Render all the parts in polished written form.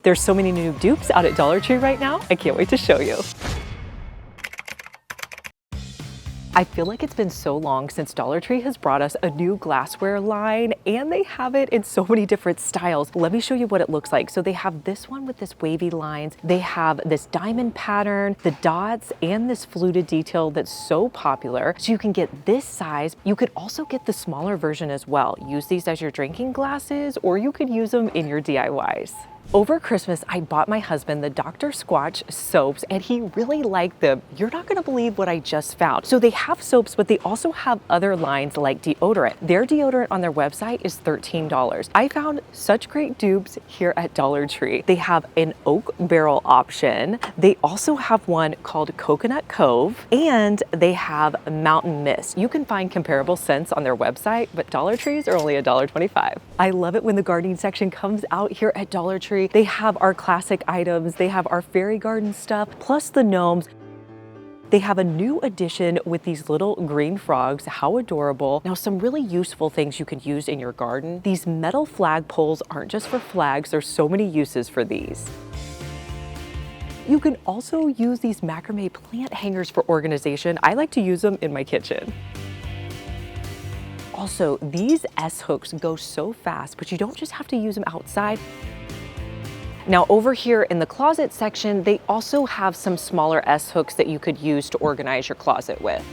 There's so many new dupes out at Dollar Tree right now. I can't wait to show you. I feel like it's been so long since Dollar Tree has brought us a new glassware line, and they have it in so many different styles. Let me show you what it looks like. So they have this one with this wavy lines. They have this diamond pattern, the dots, and this fluted detail that's so popular. So you can get this size. You could also get the smaller version as well. Use these as your drinking glasses, or you could use them in your DIYs. Over Christmas, I bought my husband the Dr. Squatch soaps, and he really liked them. You're not gonna believe what I just found. So they have soaps, but they also have other lines like deodorant. Their deodorant on their website is $13. I found such great dupes here at Dollar Tree. They have an oak barrel option. They also have one called Coconut Cove, and they have Mountain Mist. You can find comparable scents on their website, but Dollar Trees are only $1.25. I love it when the gardening section comes out here at Dollar Tree. They have our classic items, they have our fairy garden stuff, plus the gnomes. They have a new addition with these little green frogs. How adorable. Now, some really useful things you can use in your garden. These metal flag poles aren't just for flags, there's so many uses for these. You can also use these macrame plant hangers for organization. I like to use them in my kitchen. Also, these S hooks go so fast, but you don't just have to use them outside. Now over here in the closet section, they also have some smaller S hooks that you could use to organize your closet with.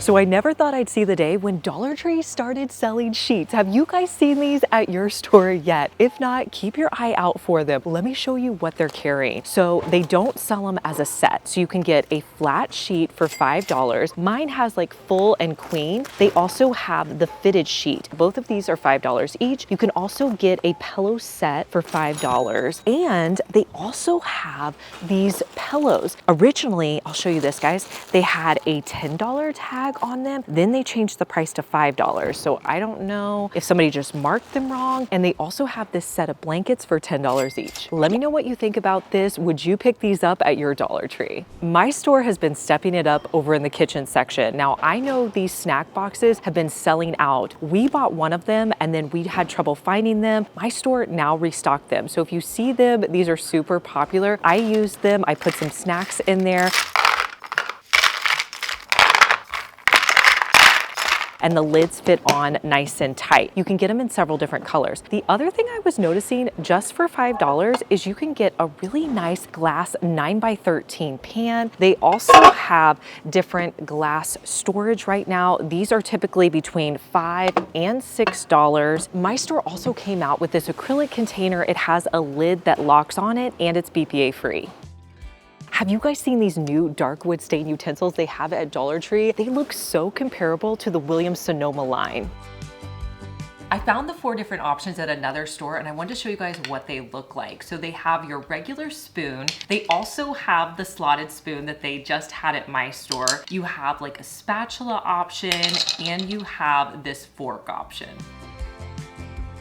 So I never thought I'd see the day when Dollar Tree started selling sheets. Have you guys seen these at your store yet? If not, keep your eye out for them. Let me show you what they're carrying. So they don't sell them as a set. So you can get a flat sheet for $5. Mine has like full and queen. They also have the fitted sheet. Both of these are $5 each. You can also get a pillow set for $5. And they also have these pillows. Originally, I'll show you this, guys. They had a $10 tag on them, then they changed the price to $5. So I don't know if somebody just marked them wrong. And they also have this set of blankets for $10 each. Let me know what you think about this. Would you pick these up at your Dollar Tree? My store has been stepping it up over in the kitchen section. Now I know these snack boxes have been selling out. We bought one of them and then we had trouble finding them. My store now restocked them. So if you see them, these are super popular. I used them. I put some snacks in there. And the lids fit on nice and tight. You can get them in several different colors. The other thing I was noticing just for $5 is you can get a really nice glass 9x13 pan. They also have different glass storage right now. These are typically between $5 and $6. My store also came out with this acrylic container. It has a lid that locks on it and it's BPA free. Have you guys seen these new dark wood stain utensils they have at Dollar Tree? They look so comparable to the Williams-Sonoma line. I found the 4 different options at another store and I wanted to show you guys what they look like. So they have your regular spoon. They also have the slotted spoon that they just had at my store. You have like a spatula option and you have this fork option.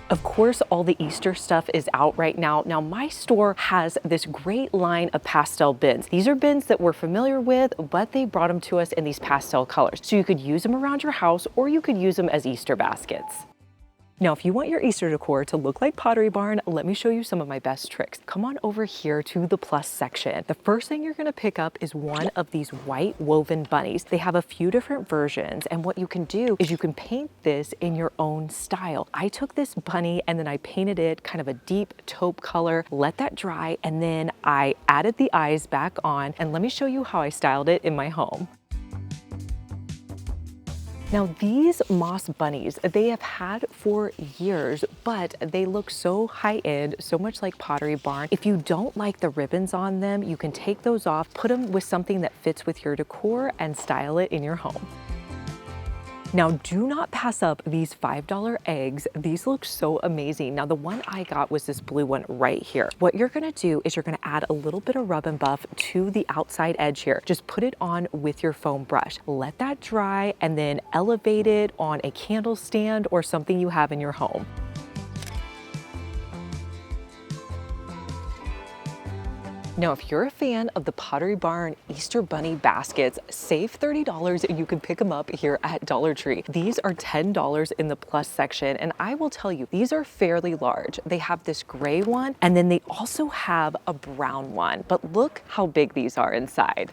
Of course, all the Easter stuff is out right now. Now, my store has this great line of pastel bins. These are bins that we're familiar with, but they brought them to us in these pastel colors. So you could use them around your house or you could use them as Easter baskets. Now, if you want your Easter decor to look like Pottery Barn, let me show you some of my best tricks. Come on over here to the plus section. The first thing you're gonna pick up is one of these white woven bunnies. They have a few different versions, and what you can do is you can paint this in your own style. I took this bunny and then I painted it kind of a deep taupe color, let that dry, and then I added the eyes back on, and let me show you how I styled it in my home. Now these moss bunnies, they have had for years, but they look so high-end, so much like Pottery Barn. If you don't like the ribbons on them, you can take those off, put them with something that fits with your decor and style it in your home. Now, do not pass up these $5 eggs. These look so amazing. Now, the one I got was this blue one right here. What you're gonna do is you're gonna add a little bit of rub and buff to the outside edge here. Just put it on with your foam brush. Let that dry and then elevate it on a candle stand or something you have in your home. Now, if you're a fan of the Pottery Barn Easter Bunny baskets, save $30 and you can pick them up here at Dollar Tree. These are $10 in the plus section, and I will tell you, these are fairly large. They have this gray one, and then they also have a brown one, but look how big these are inside.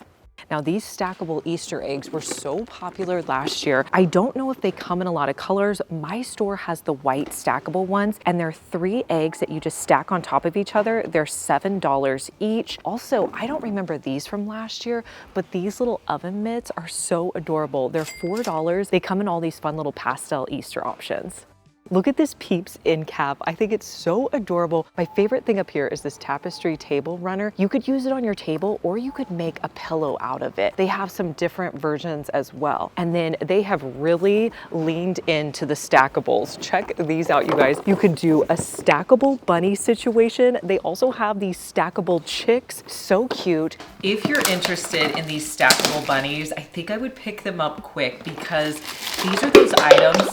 Now, these stackable Easter eggs were so popular last year. I don't know if they come in a lot of colors. My store has the white stackable ones, and they're 3 eggs that you just stack on top of each other. They're $7 each. Also, I don't remember these from last year, but these little oven mitts are so adorable. They're $4. They come in all these fun little pastel Easter options. Look at this Peeps end cap. I think it's so adorable. My favorite thing up here is this tapestry table runner. You could use it on your table or you could make a pillow out of it. They have some different versions as well. And then they have really leaned into the stackables. Check these out, you guys. You could do a stackable bunny situation. They also have these stackable chicks. So cute. If you're interested in these stackable bunnies, I think I would pick them up quick because these are those items.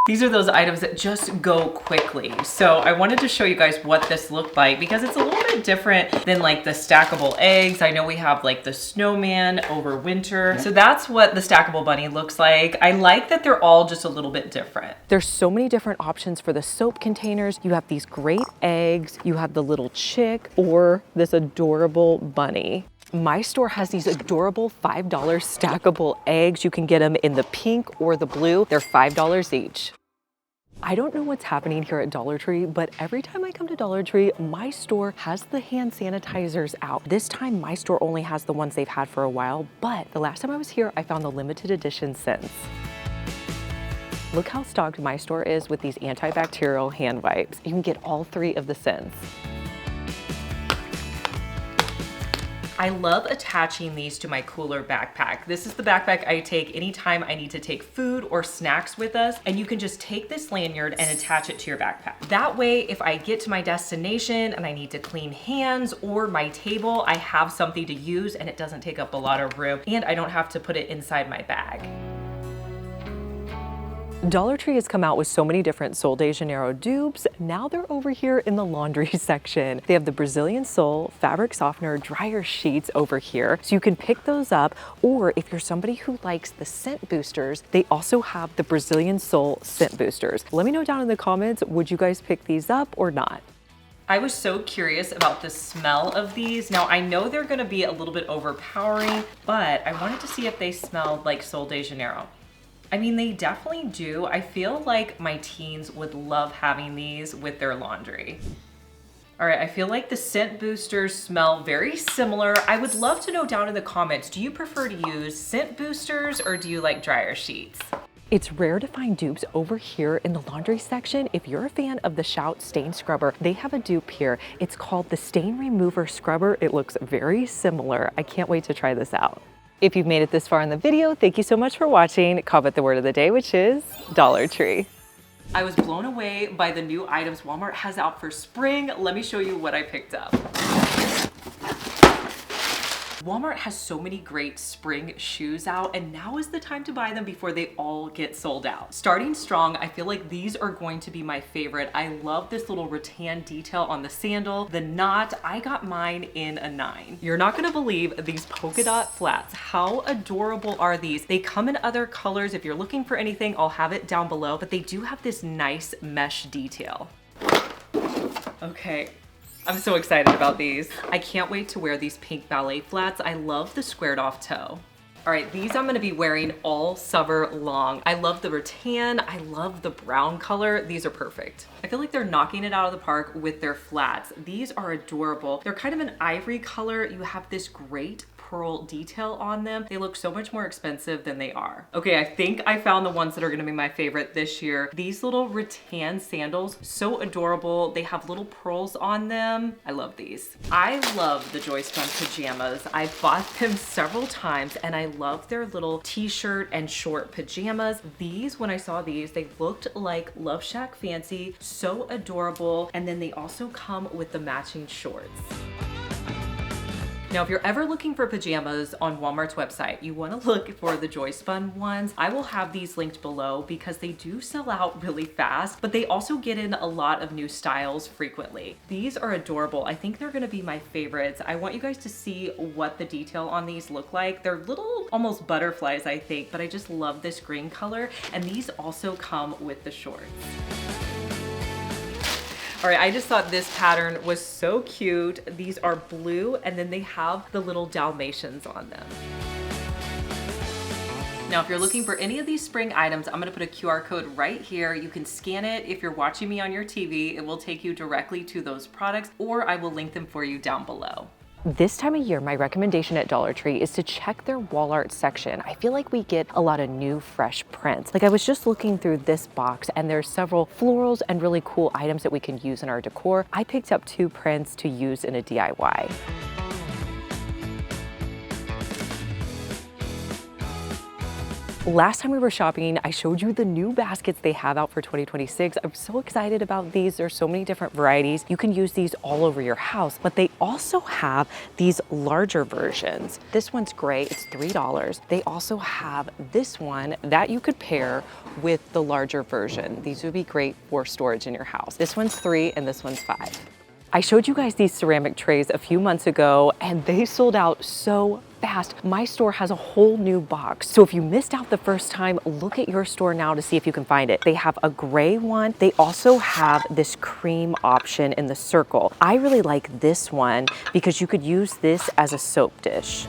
These are those items that just go quickly. So I wanted to show you guys what this looked like because it's a little bit different than like the stackable eggs. I know we have like the snowman over winter. So that's what the stackable bunny looks like. I like that they're all just a little bit different. There's so many different options for the soap containers. You have these great eggs. You have the little chick or this adorable bunny. My store has these adorable $5 stackable eggs. You can get them in the pink or the blue. They're $5 each. I don't know what's happening here at Dollar Tree, but every time I come to Dollar Tree, my store has the hand sanitizers out. This time, my store only has the ones they've had for a while, but the last time I was here, I found the limited edition scents. Look how stocked my store is with these antibacterial hand wipes. You can get all 3 of the scents. I love attaching these to my cooler backpack. This is the backpack I take anytime I need to take food or snacks with us, and you can just take this lanyard and attach it to your backpack. That way, if I get to my destination and I need to clean hands or my table, I have something to use and it doesn't take up a lot of room, and I don't have to put it inside my bag. Dollar Tree has come out with so many different Sol de Janeiro dupes. Now they're over here in the laundry section. They have the Brazilian Sol fabric softener dryer sheets over here. So you can pick those up, or if you're somebody who likes the scent boosters, they also have the Brazilian Sol scent boosters. Let me know down in the comments, would you guys pick these up or not? I was so curious about the smell of these. Now I know they're gonna be a little bit overpowering, but I wanted to see if they smelled like Sol de Janeiro. I mean, they definitely do. I feel like my teens would love having these with their laundry. All right, I feel like the scent boosters smell very similar. I would love to know down in the comments, do you prefer to use scent boosters or do you like dryer sheets? It's rare to find dupes over here in the laundry section. If you're a fan of the Shout Stain Scrubber, they have a dupe here. It's called the Stain Remover Scrubber. It looks very similar. I can't wait to try this out. If you've made it this far in the video, thank you so much for watching. Comment the word of the day, which is Dollar Tree. I was blown away by the new items Walmart has out for spring. Let me show you what I picked up. Walmart has so many great spring shoes out, and now is the time to buy them before they all get sold out. Starting strong, I feel like these are going to be my favorite. I love this little rattan detail on the sandal. The knot, I got mine in a 9. You're not gonna believe these polka dot flats. How adorable are these? They come in other colors. If you're looking for anything, I'll have it down below, but they do have this nice mesh detail. Okay. I'm so excited about these. I can't wait to wear these pink ballet flats. I love the squared off toe. All right, these I'm gonna be wearing all summer long. I love the rattan, I love the brown color. These are perfect. I feel like they're knocking it out of the park with their flats. These are adorable. They're kind of an ivory color. You have this great pearl detail on them. They look so much more expensive than they are. Okay, I think I found the ones that are gonna be my favorite this year. These little rattan sandals, so adorable. They have little pearls on them. I love these. I love the Joy Spun pajamas. I bought them several times and I love their little t-shirt and short pajamas. These, when I saw these, they looked like Love Shack Fancy, so adorable. And then they also come with the matching shorts. Now, if you're ever looking for pajamas on Walmart's website, you want to look for the Joyspun ones. I will have these linked below because they do sell out really fast, but they also get in a lot of new styles frequently. These are adorable. I think they're going to be my favorites. I want you guys to see what the detail on these look like. They're little, almost butterflies, I think, but I just love this green color. And these also come with the shorts. All right, I just thought this pattern was so cute. These are blue, and then they have the little Dalmatians on them. Now, if you're looking for any of these spring items, I'm gonna put a QR code right here. You can scan it. If you're watching me on your TV, it will take you directly to those products, or I will link them for you down below. This time of year, my recommendation at Dollar Tree is to check their wall art section. I feel like we get a lot of new, fresh prints. Like I was just looking through this box and there's several florals and really cool items that we can use in our decor. I picked up 2 prints to use in a DIY. Last time we were shopping, I showed you the new baskets they have out for 2026. I'm so excited about these. There's so many different varieties. You can use these all over your house, but they also have these larger versions. This one's gray, it's $3. They also have this one that you could pair with the larger version. These would be great for storage in your house. This one's $3 and this one's $5. I showed you guys these ceramic trays a few months ago and they sold out so fast. My store has a whole new box. So if you missed out the first time, look at your store now to see if you can find it. They have a gray one. They also have this cream option in the circle. I really like this one because you could use this as a soap dish.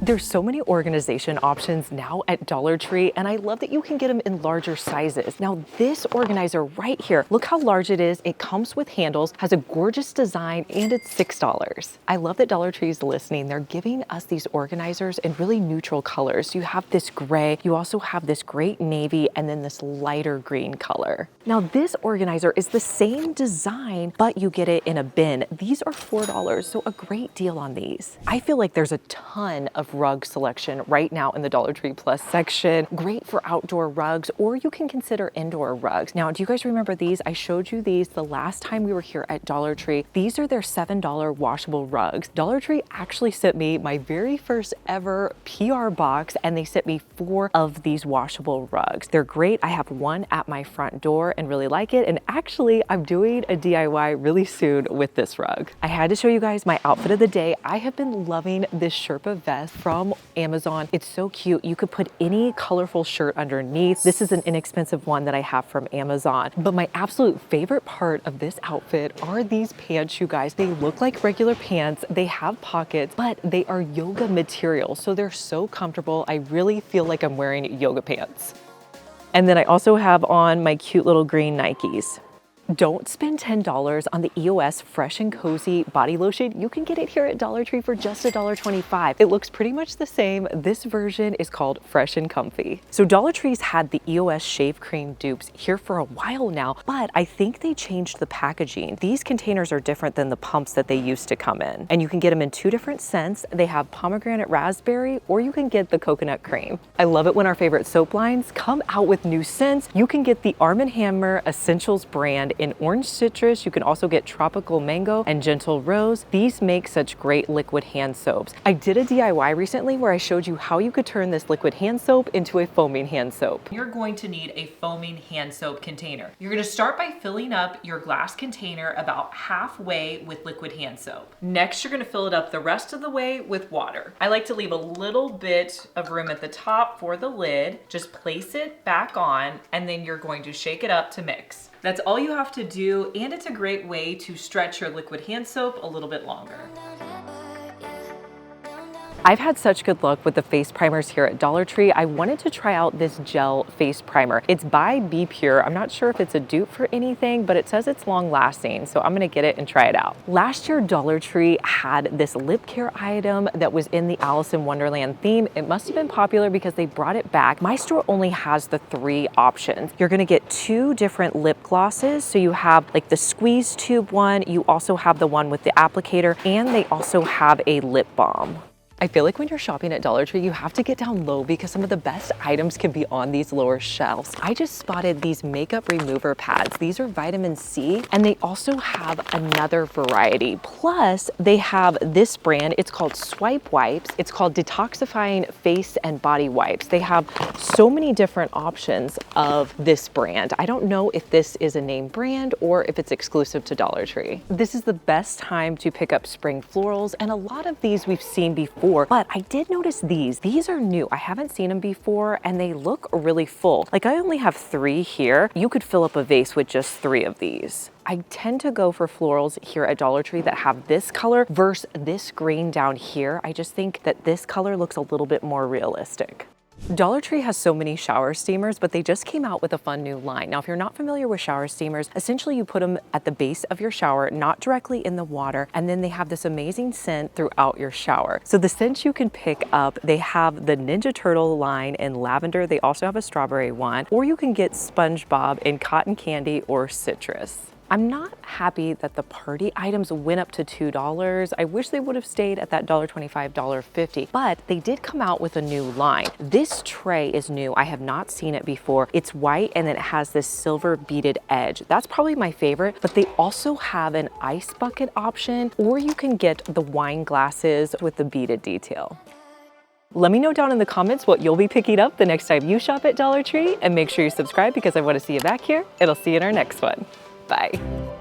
There's so many organization options now at Dollar Tree, and I love that you can get them in larger sizes. Now this organizer right here, look how large it is. It comes with handles, has a gorgeous design, and it's $6. I love that Dollar Tree is listening. They're giving us these organizers in really neutral colors. You have this gray, you also have this great navy, and then this lighter green color. Now this organizer is the same design, but you get it in a bin. These are $4, so a great deal on these. I feel like there's a ton of rug selection right now in the Dollar Tree Plus section. Great for outdoor rugs, or you can consider indoor rugs. Now, do you guys remember these? I showed you these the last time we were here at Dollar Tree. These are their $7 washable rugs. Dollar Tree actually sent me my very first ever PR box, and they sent me 4 of these washable rugs. They're great. I have one at my front door and really like it. And actually, I'm doing a DIY really soon with this rug. I had to show you guys my outfit of the day. I have been loving this Sherpa vest from Amazon. It's so cute. You could put any colorful shirt underneath. This is an inexpensive one that I have from Amazon. But my absolute favorite part of this outfit are these pants, you guys. They look like regular pants. They have pockets, but they are yoga material. So they're so comfortable. I really feel like I'm wearing yoga pants. And then I also have on my cute little green Nikes. Don't spend $10 on the EOS Fresh and Cozy body lotion. You can get it here at Dollar Tree for just $1.25. It looks pretty much the same. This version is called Fresh and Comfy. So Dollar Tree's had the EOS shave cream dupes here for a while now, but I think they changed the packaging. These containers are different than the pumps that they used to come in. And you can get them in 2 different scents. They have pomegranate raspberry, or you can get the coconut cream. I love it when our favorite soap lines come out with new scents. You can get the Arm & Hammer Essentials brand in orange citrus. You can also get tropical mango and gentle rose. These make such great liquid hand soaps. I did a DIY recently where I showed you how you could turn this liquid hand soap into a foaming hand soap. You're going to need a foaming hand soap container. You're going to start by filling up your glass container about halfway with liquid hand soap. Next, you're going to fill it up the rest of the way with water. I like to leave a little bit of room at the top for the lid. Just place it back on, and then you're going to shake it up to mix. That's all you have to do, and it's a great way to stretch your liquid hand soap a little bit longer. I've had such good luck with the face primers here at Dollar Tree. I wanted to try out this gel face primer. It's by Be Pure. I'm not sure if it's a dupe for anything, but it says it's long lasting, so I'm gonna get it and try it out. Last year, Dollar Tree had this lip care item that was in the Alice in Wonderland theme. It must have been popular because they brought it back. My store only has the 3 options. You're gonna get 2 different lip glosses. So you have like the squeeze tube one, you also have the one with the applicator, and they also have a lip balm. I feel like when you're shopping at Dollar Tree, you have to get down low because some of the best items can be on these lower shelves. I just spotted these makeup remover pads. These are vitamin C, and they also have another variety. Plus, they have this brand. It's called Swipe Wipes. It's called Detoxifying Face and Body Wipes. They have so many different options of this brand. I don't know if this is a name brand or if it's exclusive to Dollar Tree. This is the best time to pick up spring florals, and a lot of these we've seen before, but I did notice these. These are new. I haven't seen them before, and they look really full. Like, I only have 3 here. You could fill up a vase with just 3 of these. I tend to go for florals here at Dollar Tree that have this color versus this green down here. I just think that this color looks a little bit more realistic. Dollar Tree has so many shower steamers, but they just came out with a fun new line. Now, if you're not familiar with shower steamers, essentially you put them at the base of your shower, not directly in the water, and then they have this amazing scent throughout your shower. So the scents you can pick up, they have the Ninja Turtle line in lavender. They also have a strawberry one, or you can get SpongeBob in cotton candy or citrus. I'm not happy that the party items went up to $2. I wish they would have stayed at that $1.25, $1.50, but they did come out with a new line. This tray is new. I have not seen it before. It's white and it has this silver beaded edge. That's probably my favorite, but they also have an ice bucket option, or you can get the wine glasses with the beaded detail. Let me know down in the comments what you'll be picking up the next time you shop at Dollar Tree, and make sure you subscribe because I want to see you back here, and I'll see you in our next one. Bye.